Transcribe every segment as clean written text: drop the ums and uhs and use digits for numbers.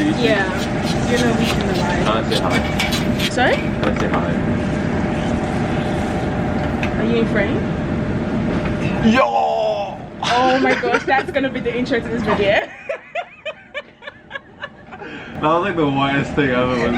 Yeah, you're not weak in the life. Can I say hi? Sorry? Can I say hi? Are you in frame? Yo! Oh my gosh, that's gonna be the intro to this video. That was like the whitest thing ever.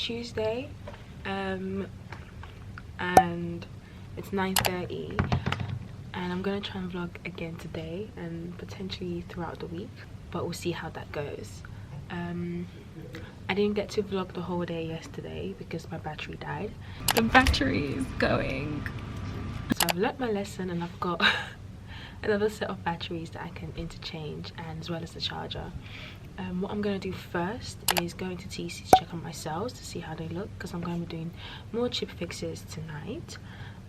Tuesday, and it's 9:30, and I'm gonna try and vlog again today and potentially throughout the week, but we'll see how that goes. I didn't get to vlog the whole day yesterday because my battery died. The battery is going. So I've learnt my lesson and I've got another set of batteries that I can interchange, and as well as the charger. What I'm going to do first is going to TC to check on my cells to see how they look, because I'm going to be doing more chip fixes tonight,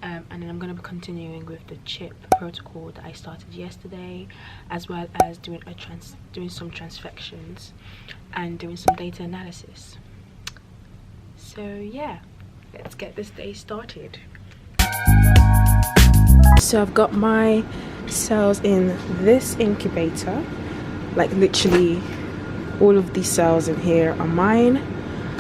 and then I'm going to be continuing with the chip protocol that I started yesterday, as well as doing some transfections and doing some data analysis. So yeah, let's get this day started. So I've got my cells in this incubator, like literally all of these cells in here are mine,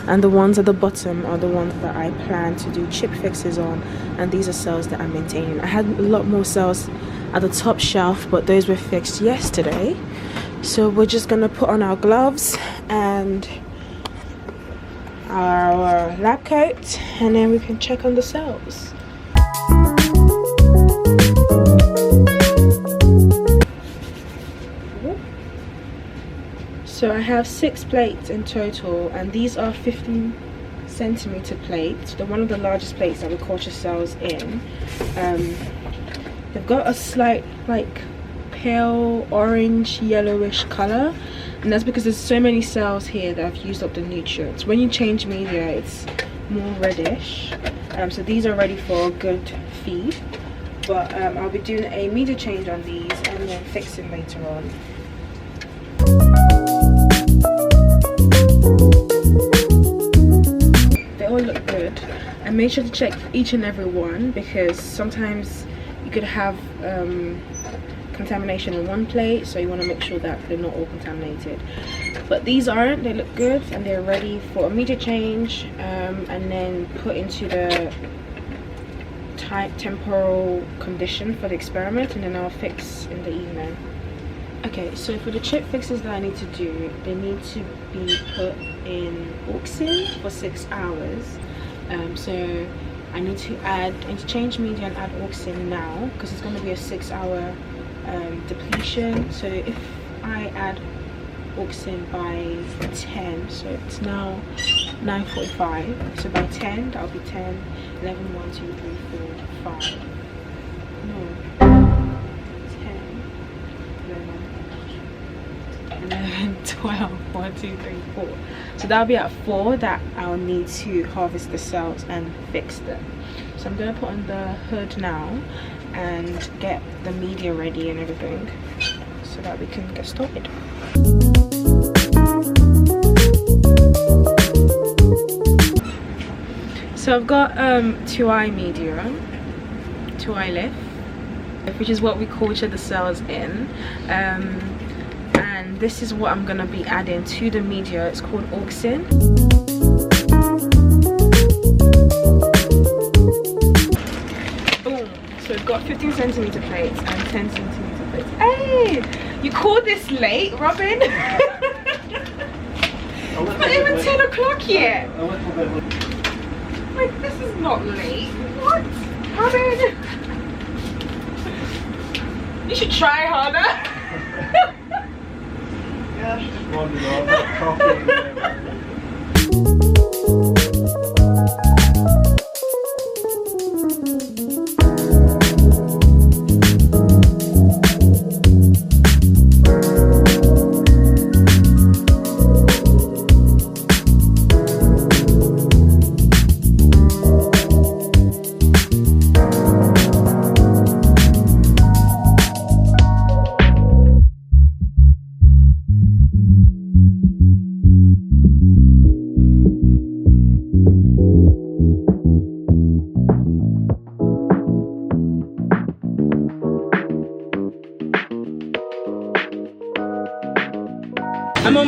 and the ones at the bottom are the ones that I plan to do chip fixes on, and these are cells that I'm maintaining. I had a lot more cells at the top shelf, but those were fixed yesterday, so we're just gonna put on our gloves and our lab coat, and then we can check on the cells. So I have 6 plates in total, and these are 15 centimeter plates. They're one of the largest plates that we culture cells in. They've got a slight like pale orange yellowish color, and that's because there's so many cells here that I've used up the nutrients. When you change media, it's more reddish. So these are ready for a good feed, but I'll be doing a media change on these and then fixing later on. They all look good, and make sure to check each and every one, because sometimes you could have contamination in one plate, so you want to make sure that they're not all contaminated. But these aren't. They look good and they're ready for a media change, and then put into the temporal condition for the experiment, and then I'll fix in the evening. Okay, so for the chip fixes that I need to do, they need to be put in auxin for 6 hours. So I need to change media and add auxin now, because it's going to be a 6-hour depletion. So if I add auxin by 10, so it's now 9:45, so by 10 that'll be 10, 11, 1, 2, 3, 4, 5. No. 11, 12, 1, 2, 3, 4. So that'll be at 4 that I'll need to harvest the cells and fix them. So I'm going to put on the hood now and get the media ready and everything so that we can get started. So I've got 2i media, 2i lift, which is what we culture the cells in. And this is what I'm gonna be adding to the media. It's called auxin. Boom. So we've got 15 centimeter plates and 10 centimeter plates. Hey, you called this late, Robin? It's not even 10 o'clock yet. Like, this is not late. What? Robin? You should try harder. Yeah, she just wandered off, had coffee.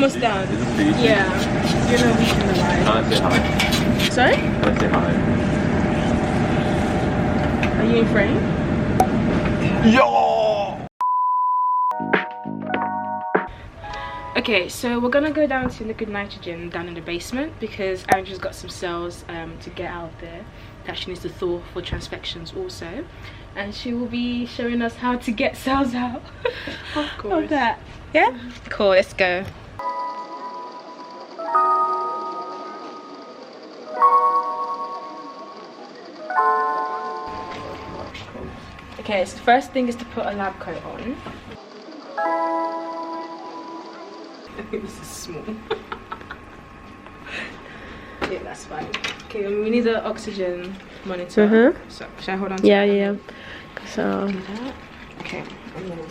almost done. Is this PG? Yeah. You're not weak in the line. Can I say hi? Sorry? Can I say hi? Are you in frame? Yo! Okay, so we're gonna go down to liquid nitrogen down in the basement because Andrew's got some cells to get out of there that she needs to thaw for transfections also, and she will be showing us how to get cells out Of course. of that. Yeah? Cool, let's go. Okay, so the first thing is to put a lab coat on. I think this is small. Yeah, that's fine. Okay, we need the oxygen monitor. So, should I hold on to Yeah, that? yeah. So Okay, I'm gonna...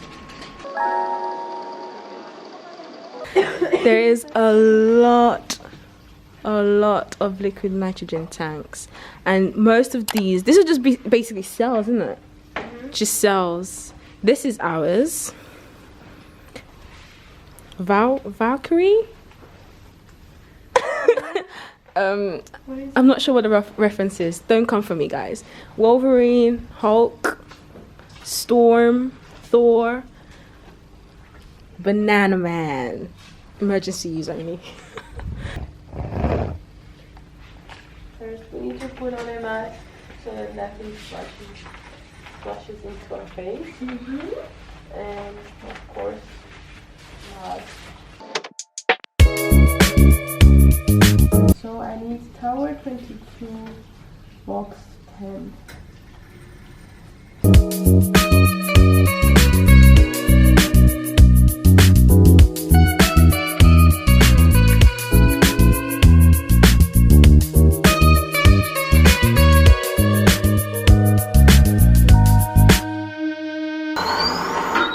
there is a lot of liquid nitrogen tanks, and most of these, this will just be basically cells, isn't it? Just cells. This is ours. Valkyrie. I'm not sure what the reference is. Don't come for me, guys. Wolverine, Hulk, Storm, Thor, Banana Man. Emergency use only. First, we need to put on a mask so that nothing flushes into our face. And of course, mask. So I need Tower 22, Box 10.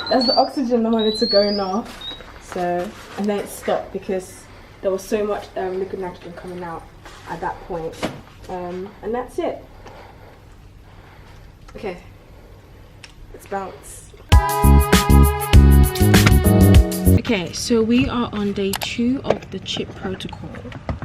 That's the oxygen monitor going off. So, and then it stopped because there was so much liquid nitrogen coming out at that point. And that's it. Okay, let's bounce. Okay, so we are on day 2 of the chip protocol,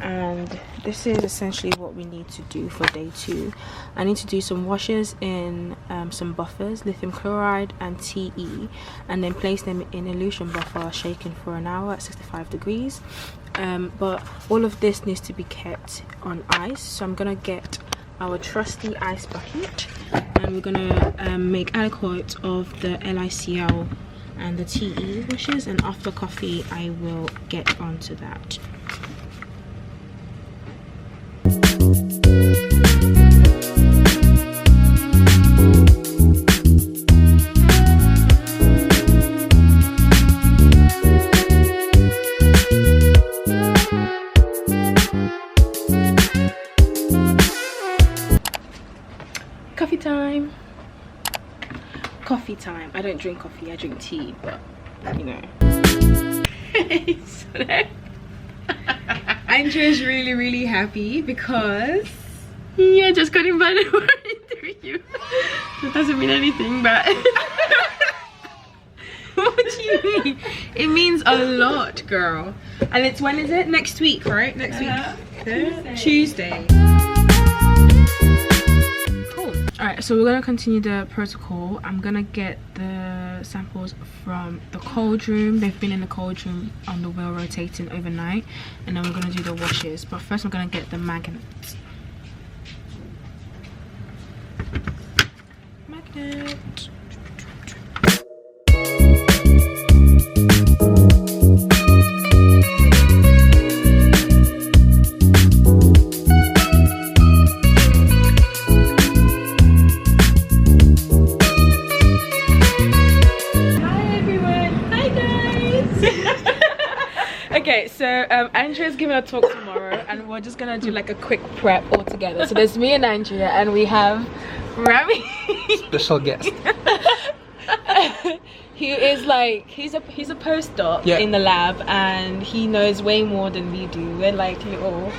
and this is essentially what we need to do for day 2. I need to do some washes in some buffers, lithium chloride and TE, and then place them in elution buffer, shaken for an hour at 65 degrees. But all of this needs to be kept on ice, so I'm gonna get our trusty ice bucket, and we're gonna make aliquot of the LICL and the TE washes, and after coffee I will get onto that. Coffee time. Coffee time. I don't drink coffee, I drink tea, but you know. So Andrew is really happy because I just got invited for an interview. That doesn't mean anything, but what do you mean? It means a lot, girl. And it's, when is it? Next week, right? Next week. Tuesday. Alright, so we're gonna continue the protocol. I'm gonna get the samples from the cold room. They've been in the cold room on the wheel rotating overnight, and then we're gonna do the washes. But first I'm gonna get the magnet. Magnet. Okay, so Andrea's giving a talk tomorrow, and we're just gonna do like a quick prep all together. So there's me and Andrea, and we have Rami. Special guest. He is like, he's a postdoc in the lab, and he knows way more than we do. We're like little.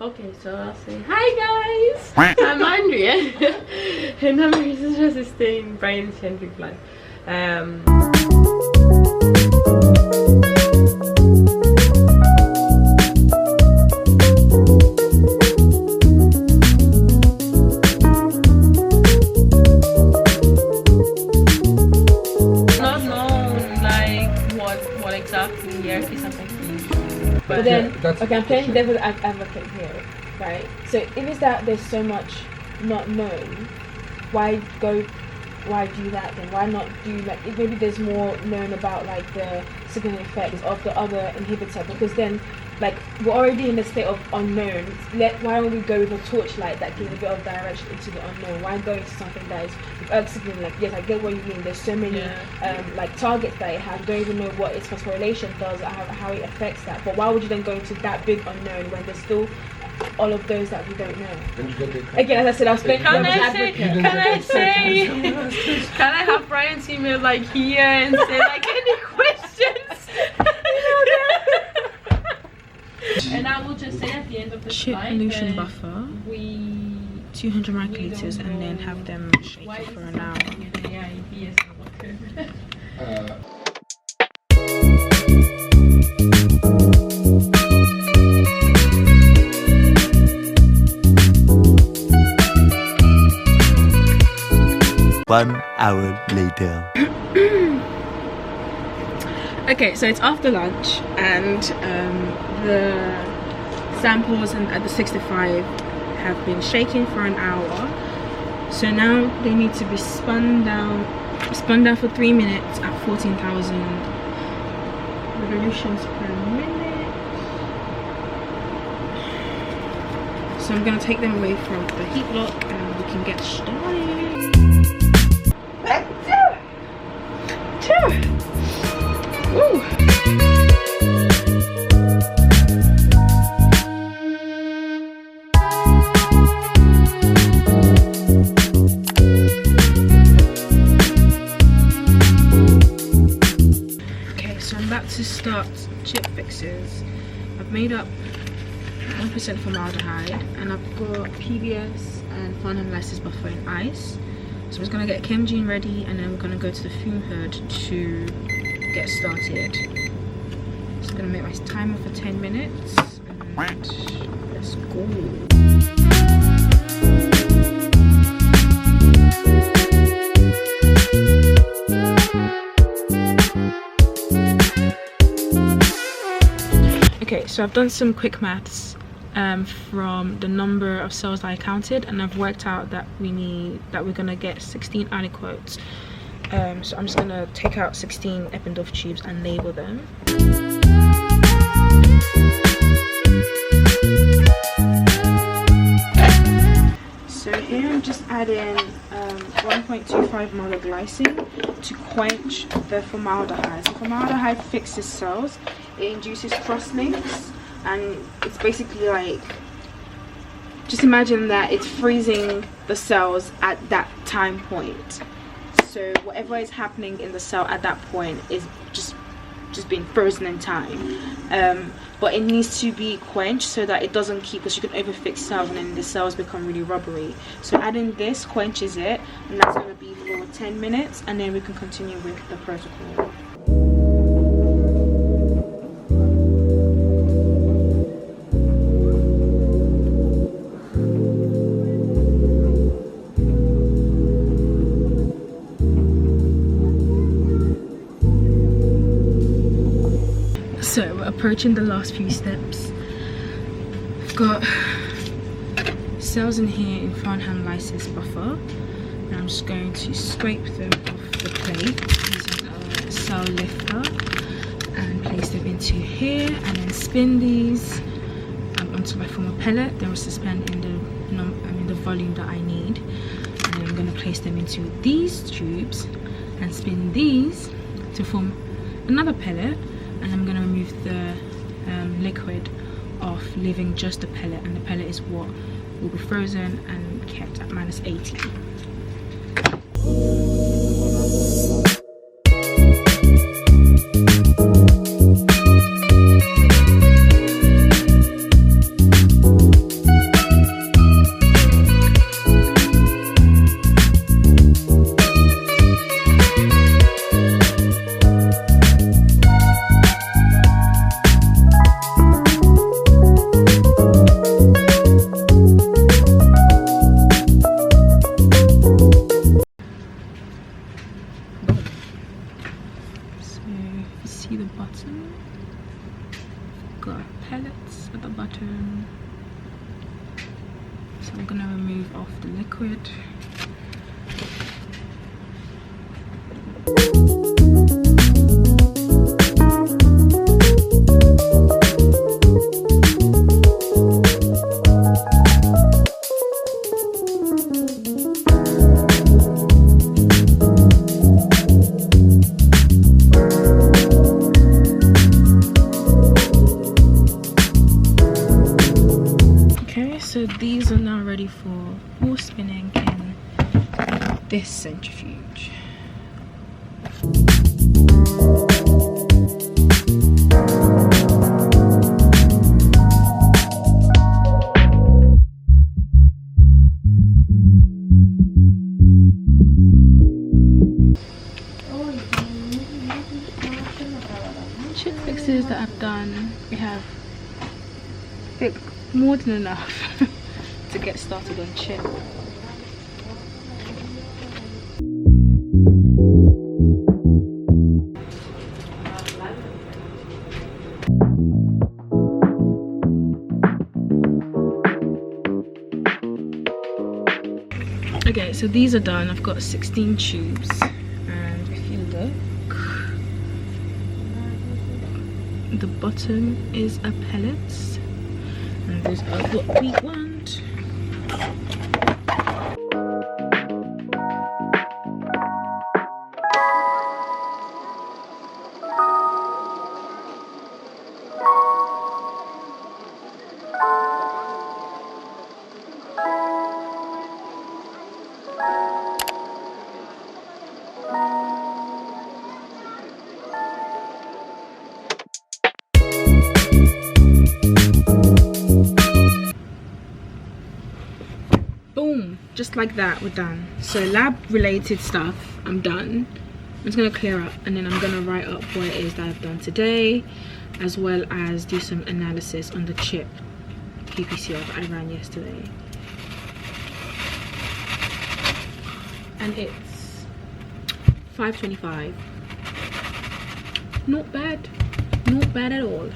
Okay, so I'll say hi guys. I'm Andrea. Another reason is just to stay in brain-centric life. Not known like what exactly the earth is affecting. But then, Yeah, that's okay, I'm playing sure. devil's advocate here, right? So if it's that there's so much not known, why do that then? Why not do like if maybe there's more known about like the signaling effects of the other inhibitor? Because then like we're already in a state of unknown. Why don't we go with a torchlight that gives a bit of direction into the unknown? Why go into something that is signaling? Like yes, I get what you mean. There's so many like targets that it has. You don't even know what its phosphorylation does, or how it affects that. But why would you then go into that big unknown when there's still all of those that we don't know? And you get the Again, as I said, I was playing Can devil's I say? advocate. Can I have Brian's email like here and say like any questions? And I will just say at the end of the Chip slide pollution that buffer, we 200 we microliters, don't and then know have them shake why it for is an hour. Yeah, EPS and water. 1 hour later. Okay, so it's after lunch, and the samples at the 65 have been shaken for an hour. So now they need to be spun down for 3 minutes at 14,000 revolutions per minute. So I'm gonna take them away from the heat block, and we can get started. Woo! Okay, so I'm about to start chip fixes. I've made up 1% formaldehyde, and I've got PBS and Farnham lysis buffer in ice. So I'm just gonna get Chemgene ready, and then we're gonna go to the fume hood to get started. Just gonna make my timer for 10 minutes, and let's go. Okay, so I've done some quick maths from the number of cells that I counted, and I've worked out that we're gonna get 16 aliquots. So I'm just gonna take out 16 Eppendorf tubes and label them. So here I'm just adding 1.25 mol of glycine to quench the formaldehyde. So formaldehyde fixes cells, it induces cross-links, and it's basically like, just imagine that it's freezing the cells at that time point. So whatever is happening in the cell at that point is just being frozen in time. But it needs to be quenched so that it doesn't keep, because you can overfix cells and then the cells become really rubbery. So adding this quenches it, and that's going to be for 10 minutes, and then we can continue with the protocol. So we're approaching the last few steps. I've got cells in here in Farnham lysis buffer, and I'm just going to scrape them off the plate using a cell lifter and place them into here, and then spin these onto my form of pellet. Then we'll suspend in the volume that I need, and then I'm going to place them into these tubes and spin these to form another pellet. And I'm going to remove the liquid off, leaving just the pellet, and the pellet is what will be frozen and kept at -80. pellets at the bottom. So I'm gonna remove off the liquid. So these are now ready for more spinning in this centrifuge. Chip fixes that I've done, we have more than enough to get started on chip. Okay, so these are done. I've got 16 tubes, and if you look, the bottom is a pellets, and these are what we want. Boom, just like that, we're done. So lab related stuff, I'm done. I'm just gonna clear up, and then I'm gonna write up what it is that I've done today, as well as do some analysis on the chip qPCR that I ran yesterday. And it's 5:25. Not bad at all.